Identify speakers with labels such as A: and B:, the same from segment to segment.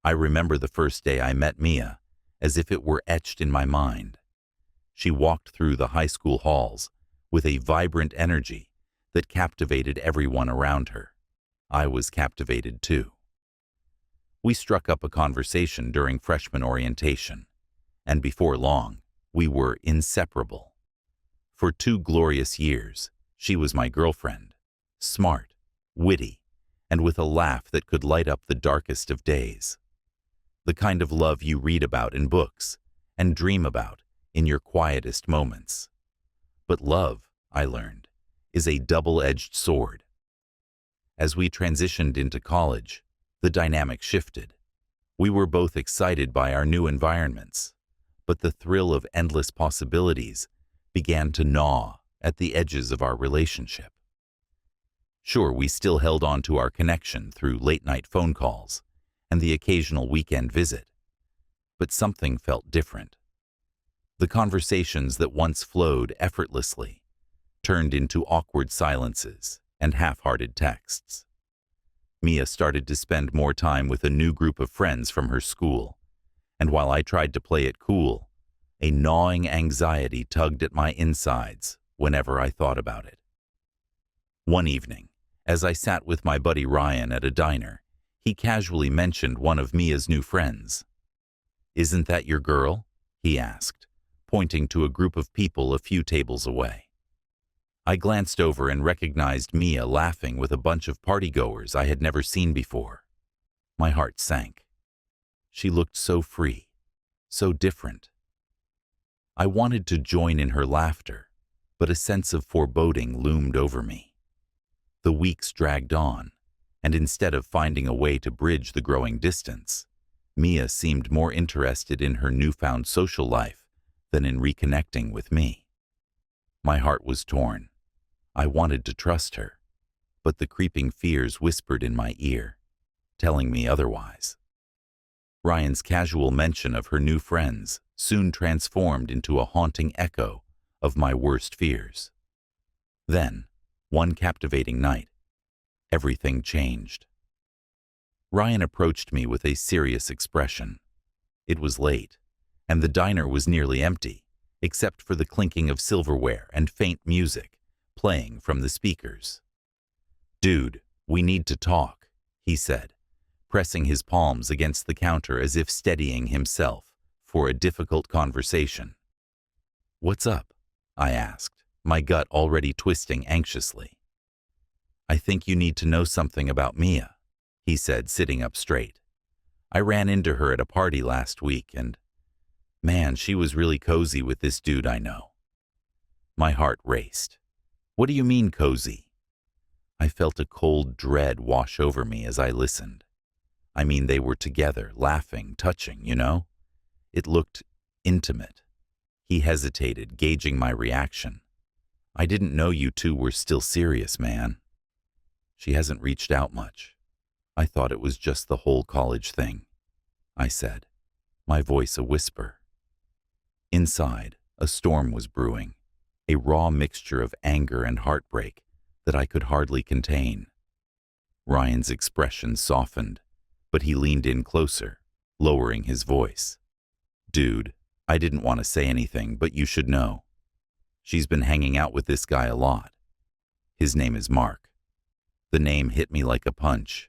A: I remember the first day I met Mia, as if it were etched in my mind. She walked through the high school halls with a vibrant energy that captivated everyone around her. I was captivated too. We struck up a conversation during freshman orientation, and before long, we were inseparable. For 2 glorious years, she was my girlfriend, smart, witty, and with a laugh that could light up the darkest of days. The kind of love you read about in books and dream about in your quietest moments. But love, I learned, is a double-edged sword. As we transitioned into college, the dynamic shifted. We were both excited by our new environments, but the thrill of endless possibilities began to gnaw at the edges of our relationship. Sure, we still held on to our connection through late-night phone calls and the occasional weekend visit, but something felt different. The conversations that once flowed effortlessly turned into awkward silences and half-hearted texts. Mia started to spend more time with a new group of friends from her school, and while I tried to play it cool, a gnawing anxiety tugged at my insides whenever I thought about it. One evening, as I sat with my buddy Ryan at a diner, he casually mentioned one of Mia's new friends. "Isn't that your girl?" he asked, pointing to a group of people a few tables away. I glanced over and recognized Mia laughing with a bunch of partygoers I had never seen before. My heart sank. She looked so free, so different. I wanted to join in her laughter, but a sense of foreboding loomed over me. The weeks dragged on, and instead of finding a way to bridge the growing distance, Mia seemed more interested in her newfound social life than in reconnecting with me. My heart was torn. I wanted to trust her, but the creeping fears whispered in my ear, telling me otherwise. Ryan's casual mention of her new friends soon transformed into a haunting echo of my worst fears. Then, one captivating night, everything changed. Ryan approached me with a serious expression. It was late, and the diner was nearly empty, except for the clinking of silverware and faint music playing from the speakers. "Dude, we need to talk," he said, pressing his palms against the counter as if steadying himself for a difficult conversation. "What's up?" I asked, my gut already twisting anxiously. "I think you need to know something about Mia," he said, sitting up straight. "I ran into her at a party last week and, man, she was really cozy with this dude I know." My heart raced. "What do you mean cozy?" I felt a cold dread wash over me as I listened. I mean, they were together, laughing, touching, you know? It looked intimate. He hesitated, gauging my reaction. "I didn't know you two were still serious, man." "She hasn't reached out much. I thought it was just the whole college thing," I said, my voice a whisper. Inside, a storm was brewing, a raw mixture of anger and heartbreak that I could hardly contain. Ryan's expression softened, but he leaned in closer, lowering his voice. "Dude, I didn't want to say anything, but you should know. She's been hanging out with this guy a lot. His name is Mark." The name hit me like a punch.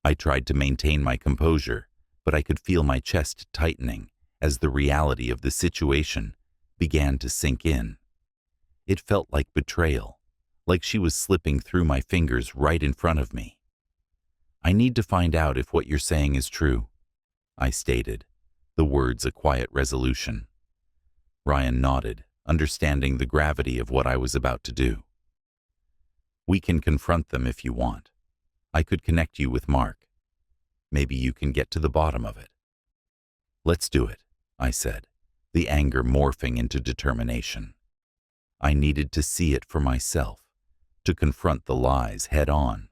A: I tried to maintain my composure, but I could feel my chest tightening as the reality of the situation began to sink in. It felt like betrayal, like she was slipping through my fingers right in front of me. "I need to find out if what you're saying is true," I stated, the words a quiet resolution. Ryan nodded, understanding the gravity of what I was about to do. "We can confront them if you want. I could connect you with Mark. Maybe you can get to the bottom of it." "Let's do it," I said, the anger morphing into determination. I needed to see it for myself, to confront the lies head on.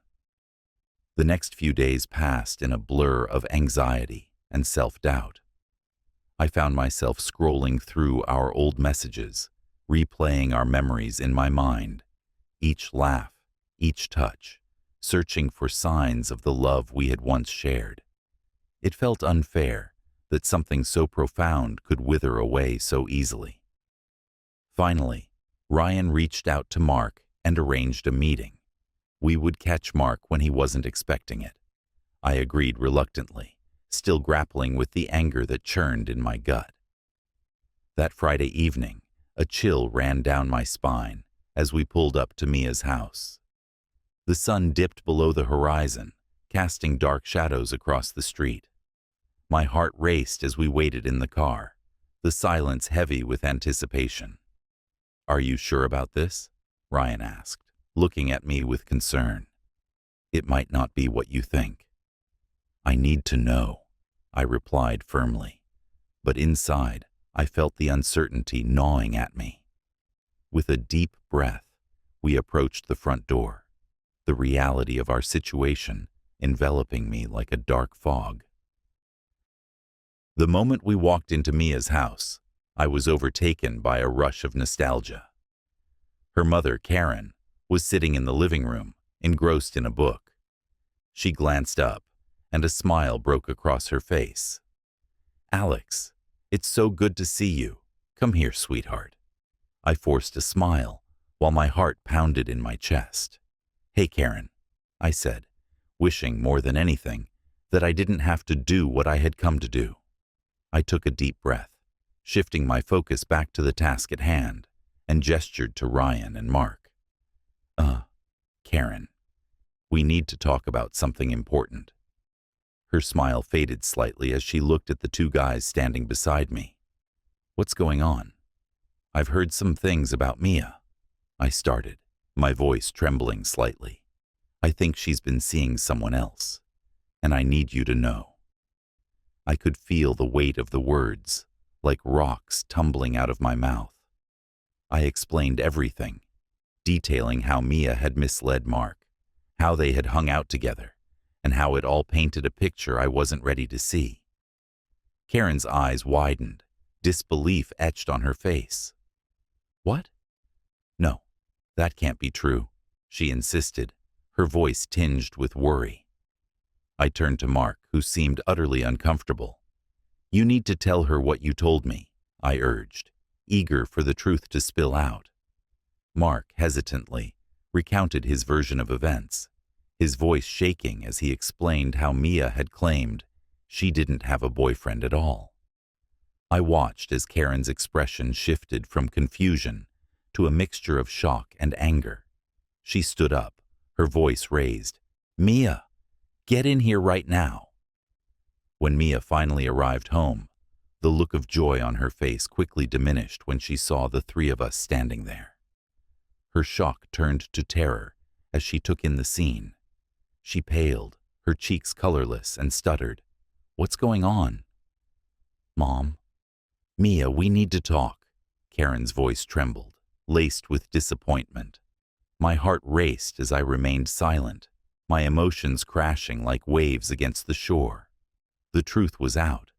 A: The next few days passed in a blur of anxiety and self-doubt. I found myself scrolling through our old messages, replaying our memories in my mind, each laugh, each touch, searching for signs of the love we had once shared. It felt unfair that something so profound could wither away so easily. Finally, Ryan reached out to Mark and arranged a meeting. We would catch Mark when he wasn't expecting it. I agreed reluctantly, still grappling with the anger that churned in my gut. That Friday evening, a chill ran down my spine as we pulled up to Mia's house. The sun dipped below the horizon, casting dark shadows across the street. My heart raced as we waited in the car, the silence heavy with anticipation. "Are you sure about this?" Ryan asked, looking at me with concern. "It might not be what you think." "I need to know," I replied firmly, but inside I felt the uncertainty gnawing at me. With a deep breath, we approached the front door, the reality of our situation enveloping me like a dark fog. The moment we walked into Mia's house, I was overtaken by a rush of nostalgia. Her mother, Karen, was sitting in the living room, engrossed in a book. She glanced up, and a smile broke across her face. "Alex, it's so good to see you. Come here, sweetheart." I forced a smile, while my heart pounded in my chest. "Hey, Karen," I said, wishing more than anything that I didn't have to do what I had come to do. I took a deep breath, shifting my focus back to the task at hand, and gestured to Ryan and Mark. Karen, we need to talk about something important." Her smile faded slightly as she looked at the two guys standing beside me. "What's going on?" "I've heard some things about Mia," I started, my voice trembling slightly. "I think she's been seeing someone else, and I need you to know." I could feel the weight of the words, like rocks tumbling out of my mouth. I explained everything, detailing how Mia had misled Mark, how they had hung out together, and how it all painted a picture I wasn't ready to see. Karen's eyes widened, disbelief etched on her face. "What? No, that can't be true," she insisted, her voice tinged with worry. I turned to Mark, who seemed utterly uncomfortable. "You need to tell her what you told me," I urged, eager for the truth to spill out. Mark, hesitantly, recounted his version of events, his voice shaking as he explained how Mia had claimed she didn't have a boyfriend at all. I watched as Karen's expression shifted from confusion to a mixture of shock and anger. She stood up, her voice raised. "Mia, get in here right now." When Mia finally arrived home, the look of joy on her face quickly diminished when she saw the three of us standing there. Her shock turned to terror as she took in the scene. She paled, her cheeks colorless, and stuttered, "What's going on?" "Mom." "Mia, we need to talk." Karen's voice trembled, laced with disappointment. My heart raced as I remained silent, my emotions crashing like waves against the shore. The truth was out,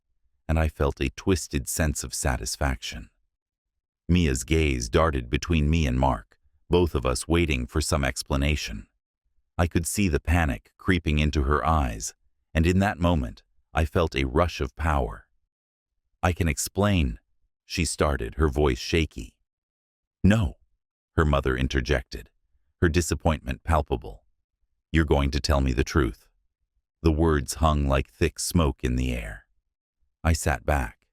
A: and I felt a twisted sense of satisfaction. Mia's gaze darted between me and Mark, both of us waiting for some explanation. I could see the panic creeping into her eyes, and in that moment, I felt a rush of power. "I can explain," she started, her voice shaky. "No," her mother interjected, her disappointment palpable. "You're going to tell me the truth." The words hung like thick smoke in the air. I sat back,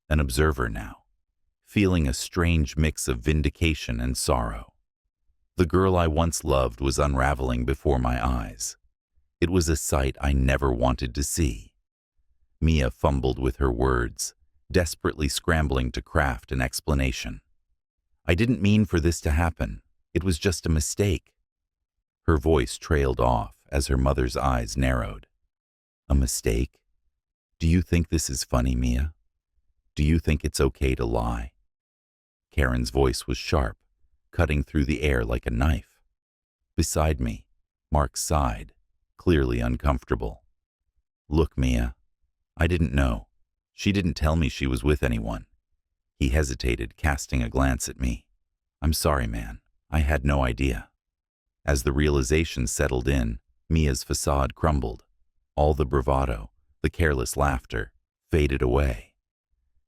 A: an observer now, feeling a strange mix of vindication and sorrow. The girl I once loved was unraveling before my eyes. It was a sight I never wanted to see. Mia fumbled with her words, desperately scrambling to craft an explanation. "I didn't mean for this to happen. It was just a mistake." Her voice trailed off as her mother's eyes narrowed. "A mistake? Do you think this is funny, Mia? Do you think it's okay to lie?" Karen's voice was sharp, cutting through the air like a knife. Beside me, Mark sighed, clearly uncomfortable. "Look, Mia, I didn't know. She didn't tell me she was with anyone." He hesitated, casting a glance at me. "I'm sorry, man. I had no idea." As the realization settled in, Mia's facade crumbled. All the bravado, The careless laughter faded away.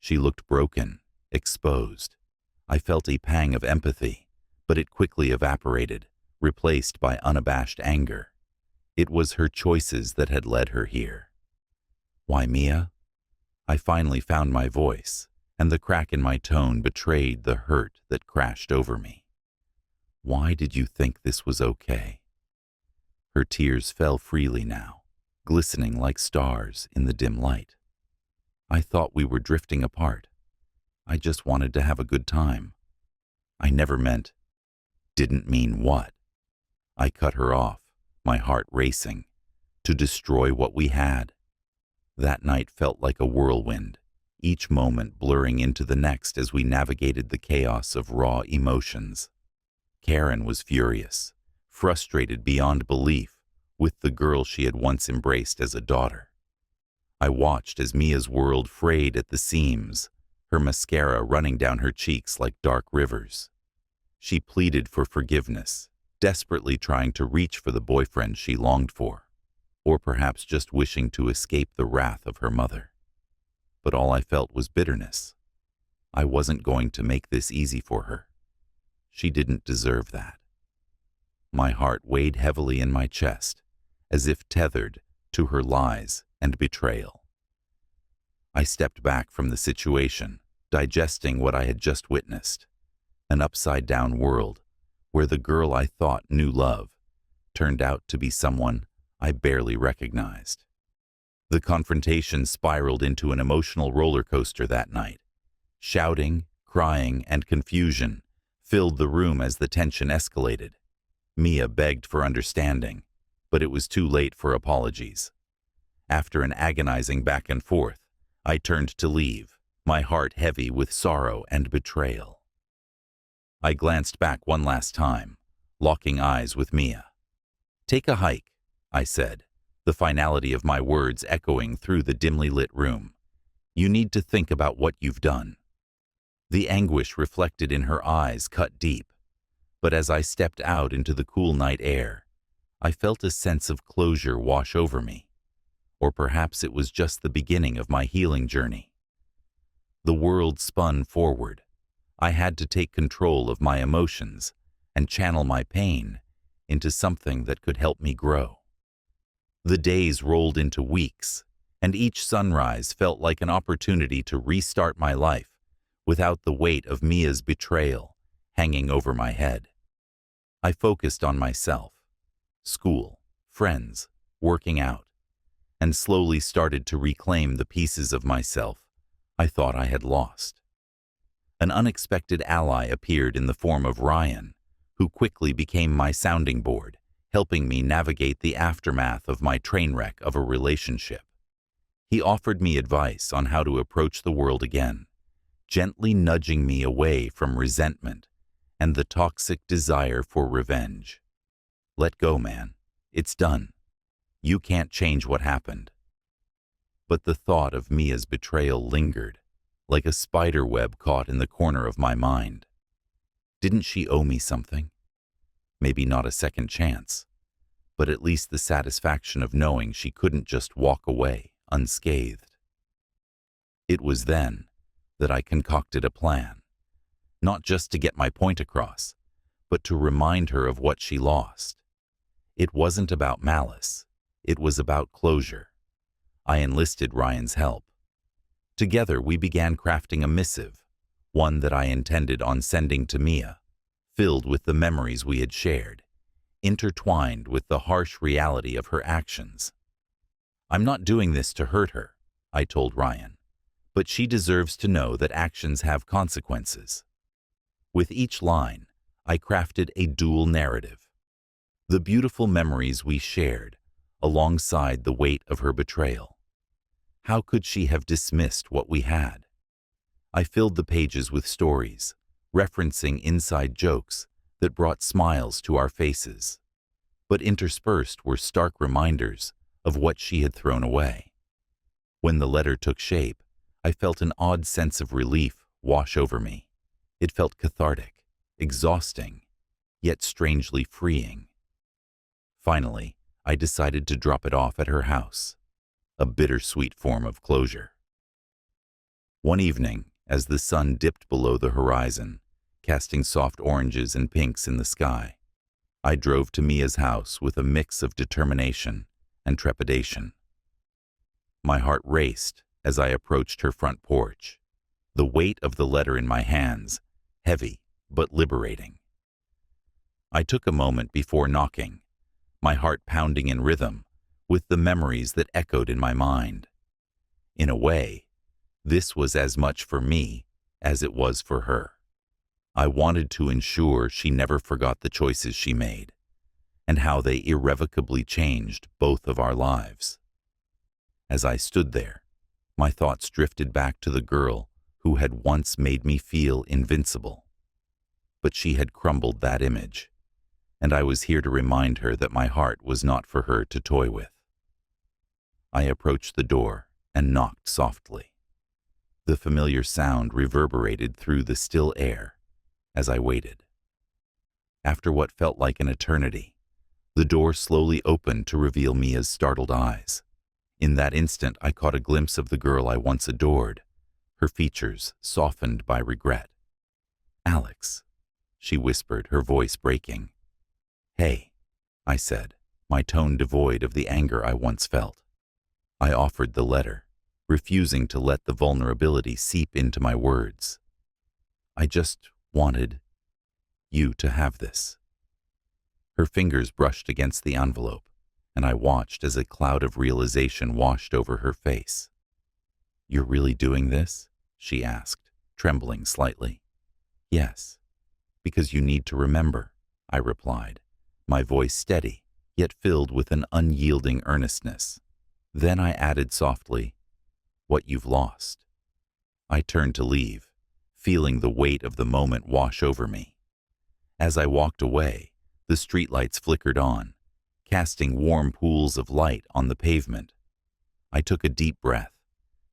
A: She looked broken, exposed. I felt a pang of empathy, but it quickly evaporated, replaced by unabashed anger. It was her choices that had led her here. Why, Mia? I finally found my voice, and the crack in my tone betrayed the hurt that crashed over me. Why did you think this was okay? Her tears fell freely now, glistening like stars in the dim light. I thought we were drifting apart. I just wanted to have a good time. I never meant, didn't mean what? I cut her off, my heart racing, to destroy what we had. That night felt like a whirlwind, each moment blurring into the next as we navigated the chaos of raw emotions. Karen was furious, frustrated beyond belief with the girl she had once embraced as a daughter. I watched as Mia's world frayed at the seams, her mascara running down her cheeks like dark rivers. She pleaded for forgiveness, desperately trying to reach for the boyfriend she longed for, or perhaps just wishing to escape the wrath of her mother. But all I felt was bitterness. I wasn't going to make this easy for her. She didn't deserve that. My heart weighed heavily in my chest, as if tethered to her lies and betrayal. I stepped back from the situation, digesting what I had just witnessed. An upside-down world where the girl I thought knew love turned out to be someone I barely recognized. The confrontation spiraled into an emotional roller coaster that night. Shouting, crying, and confusion filled the room as the tension escalated. Mia begged for understanding, but it was too late for apologies. After an agonizing back and forth, I turned to leave, my heart heavy with sorrow and betrayal. I glanced back one last time, locking eyes with Mia. "Take a hike," I said, the finality of my words echoing through the dimly lit room. "You need to think about what you've done." The anguish reflected in her eyes cut deep, but as I stepped out into the cool night air, I felt a sense of closure wash over me. Or perhaps it was just the beginning of my healing journey. The world spun forward. I had to take control of my emotions and channel my pain into something that could help me grow. The days rolled into weeks, and each sunrise felt like an opportunity to restart my life without the weight of Mia's betrayal hanging over my head. I focused on myself, school, friends, working out, and slowly started to reclaim the pieces of myself I thought I had lost. An unexpected ally appeared in the form of Ryan, who quickly became my sounding board, helping me navigate the aftermath of my train wreck of a relationship. He offered me advice on how to approach the world again, gently nudging me away from resentment and the toxic desire for revenge. "Let go, man. It's done. You can't change what happened." But the thought of Mia's betrayal lingered, like a spider web caught in the corner of my mind. Didn't she owe me something? Maybe not a second chance, but at least the satisfaction of knowing she couldn't just walk away unscathed. It was then that I concocted a plan, not just to get my point across, but to remind her of what she lost. It wasn't about malice, it was about closure. I enlisted Ryan's help. Together we began crafting a missive, one that I intended on sending to Mia, filled with the memories we had shared, intertwined with the harsh reality of her actions. "I'm not doing this to hurt her," I told Ryan, "but she deserves to know that actions have consequences." With each line, I crafted a dual narrative. The beautiful memories we shared, alongside the weight of her betrayal. How could she have dismissed what we had? I filled the pages with stories, referencing inside jokes that brought smiles to our faces. But interspersed were stark reminders of what she had thrown away. When the letter took shape, I felt an odd sense of relief wash over me. It felt cathartic, exhausting, yet strangely freeing. Finally, I decided to drop it off at her house. a bittersweet form of closure. One evening, as the sun dipped below the horizon, casting soft oranges and pinks in the sky, I drove to Mia's house with a mix of determination and trepidation. My heart raced as I approached her front porch, the weight of the letter in my hands, heavy but liberating. I took a moment before knocking, my heart pounding in rhythm with the memories that echoed in my mind. In a way, this was as much for me as it was for her. I wanted to ensure she never forgot the choices she made and how they irrevocably changed both of our lives. As I stood there, my thoughts drifted back to the girl who had once made me feel invincible. But she had crumbled that image, and I was here to remind her that my heart was not for her to toy with. I approached the door and knocked softly. The familiar sound reverberated through the still air as I waited. After what felt like an eternity, the door slowly opened to reveal Mia's startled eyes. In that instant, I caught a glimpse of the girl I once adored, her features softened by regret. "Alex," she whispered, her voice breaking. "Hey," I said, my tone devoid of the anger I once felt. I offered the letter, refusing to let the vulnerability seep into my words. "I just wanted you to have this." Her fingers brushed against the envelope, and I watched as a cloud of realization washed over her face. "You're really doing this?" she asked, trembling slightly. "Yes, because you need to remember," I replied, my voice steady, yet filled with an unyielding earnestness. Then I added softly, "What you've lost." I turned to leave, feeling the weight of the moment wash over me. As I walked away, the streetlights flickered on, casting warm pools of light on the pavement. I took a deep breath,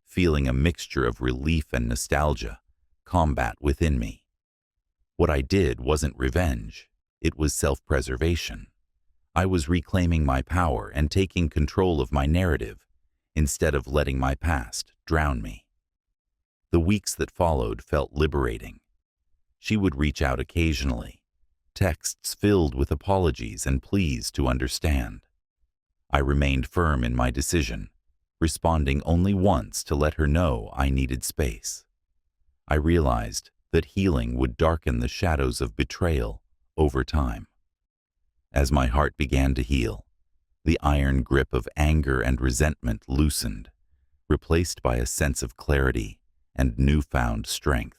A: feeling a mixture of relief and nostalgia combat within me. What I did wasn't revenge, it was self-preservation. I was reclaiming my power and taking control of my narrative instead of letting my past drown me. The weeks that followed felt liberating. She would reach out occasionally, texts filled with apologies and pleas to understand. I remained firm in my decision, responding only once to let her know I needed space. I realized that healing would darken the shadows of betrayal over time. As my heart began to heal, the iron grip of anger and resentment loosened, replaced by a sense of clarity and newfound strength.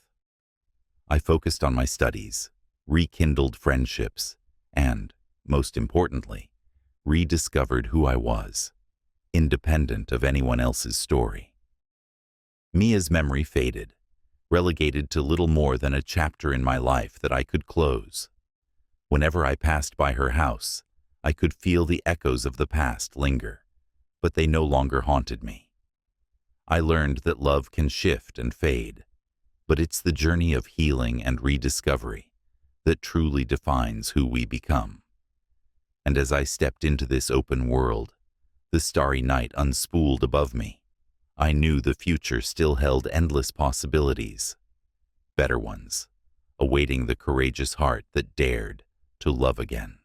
A: I focused on my studies, rekindled friendships, and, most importantly, rediscovered who I was, independent of anyone else's story. Mia's memory faded, relegated to little more than a chapter in my life that I could close. Whenever I passed by her house, I could feel the echoes of the past linger, but they no longer haunted me. I learned that love can shift and fade, but it's the journey of healing and rediscovery that truly defines who we become. And as I stepped into this open world, the starry night unspooled above me, I knew the future still held endless possibilities, better ones, awaiting the courageous heart that dared to love again.